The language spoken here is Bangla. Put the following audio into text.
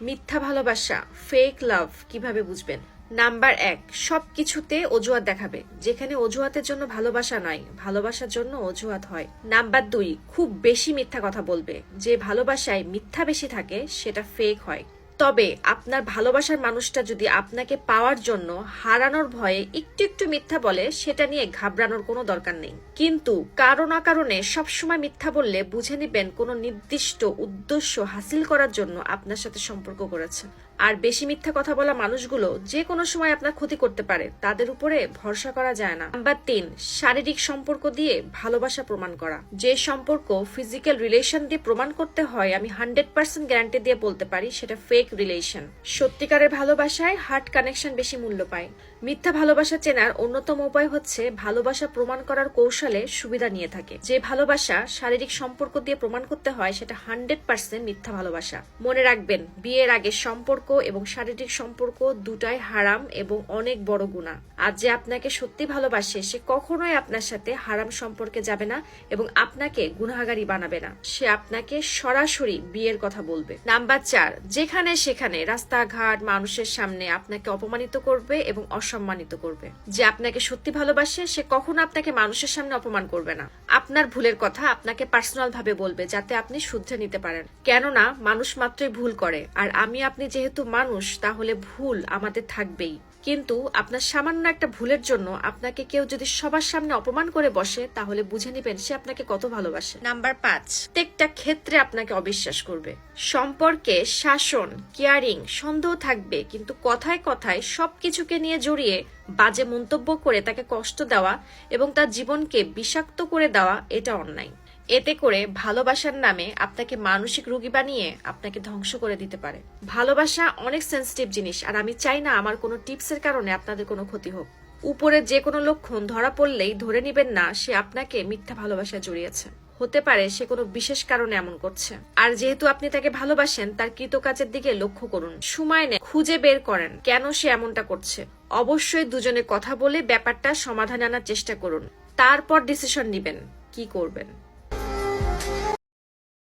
মিথ্যা ভালোবাসা, ফেক লাভ কিভাবে বুঝবেন? নাম্বার 1, সবকিছুতে অজুহাত দেখাবে। যেখানে অজুহাতের জন্য ভালোবাসা নয়, ভালোবাসার জন্য অজুহাত হয়। নাম্বার 2, খুব বেশি মিথ্যা কথা বলবে। যে ভালোবাসায় মিথ্যা বেশি থাকে সেটা ফেক হয়। তবে আপনার ভালোবাসার মানুষটা যদি আপনাকে পাওয়ার জন্য হারানোর ভয়ে একটু একটু মিথ্যা বলে, সেটা নিয়ে ঘাবড়ানোর কোনো দরকার নেই। কিন্তু কারণ অকারণে সবসময় মিথ্যা বললে বুঝে নিবেন কোনো নির্দিষ্ট উদ্দেশ্য হাসিল করার জন্য আপনার সাথে সম্পর্ক করেছে। আর বেশি মিথ্যা কথা বলা মানুষগুলো যে কোনো সময় আপনার ক্ষতি করতে পারে, তাদের উপরে ভরসা করা যায় না। নাম্বার 3, শারীরিক সম্পর্ক দিয়ে ভালোবাসা প্রমাণ করা। যে সম্পর্ক ফিজিক্যাল রিলেশন দিয়ে প্রমাণ করতে হয়, আমি 100% গ্যারান্টি দিয়ে বলতে পারি সেটা ফেক রিলেশন। সত্যিকারের ভালোবাসায় হার্ট কানেকশন বেশি মূল্য পায়। মিথ্যা ভালোবাসা চেনার অন্যতম উপায় হচ্ছে ভালোবাসা প্রমাণ করার কৌশলে সুবিধা নিয়ে থাকে। যে ভালোবাসা শারীরিক সম্পর্ক দিয়ে প্রমাণ করতে হয় সেটা 100% মিথ্যা ভালোবাসা। মনে রাখবেন, বিয়ের আগে সম্পর্ক এবং শারীরিক সম্পর্ক দুটাই হারাম এবং অনেক বড় গুনাহ। আর যে আপনাকে সত্যি ভালোবাসে সে কখনোই আপনার সাথে হারাম সম্পর্কে যাবে না এবং আপনাকে গুনাহগারী বানাবে না। সে আপনাকে সরাসরি বিয়ের কথা বলবে। নাম্বার 4, যেখানে সেখানে রাস্তাঘাট মানুষের সামনে আপনাকে অপমানিত করবে এবং অসম্মানিত করবে। যে আপনাকে সত্যি ভালোবাসে সে কখনো আপনাকে মানুষের সামনে অপমান করবে না। আপনার ভুলের কথা আপনাকে পার্সোনাল ভাবে বলবে যাতে আপনি শুধরে নিতে পারেন। কেননা মানুষ মাত্রই ভুল করে, আর আমি আপনি যেহেতু মানুষ, তাহলে ভুল আমাদের থাকবেই। কিন্তু আপনার সামান্য একটা ভুলের জন্য আপনাকে কেউ যদি সবার সামনে অপমান করে বসে, তাহলে বুঝে নিবেন সে আপনাকে কত ভালোবাসে। নাম্বার 5, প্রত্যেকটা ক্ষেত্রে আপনাকে অবিশ্বাস করবে। সম্পর্কে শাসন, কেয়ারিং, সন্দেহ থাকবে, কিন্তু কথায় কথায় সবকিছুকে নিয়ে জড়িয়ে বাজে মন্তব্য করে তাকে কষ্ট দেওয়া এবং তার জীবনকে বিষাক্ত করে দেওয়া, এটা অন্যায়। এতে করে ভালোবাসার নামে আপনাকে মানসিক রোগী বানিয়ে আপনাকে ধ্বংস করে দিতে পারে। ভালোবাসা অনেক সেন্সিটিভ জিনিস, আর আমি চাই না আমার কোনো টিপসের কারণে আপনাদের কোনো ক্ষতি হোক। উপরে যে কোনো লক্ষণ ধরা পড়লেই ধরে নিবেন না সে আপনাকে মিথ্যা ভালোবাসায় জড়িয়েছে। হতে পারে সে কোনো বিশেষ কারণে এমন করছে। আর যেহেতু আপনি তাকে ভালোবাসেন, তার কৃতকাজের দিকে লক্ষ্য করুন, সময় নেন, খুঁজে বের করেন কেন সে এমনটা করছে। অবশ্যই দুজনে কথা বলে ব্যাপারটা সমাধানে আনার চেষ্টা করুন, তারপর ডিসিশন নিবেন কি করবেন।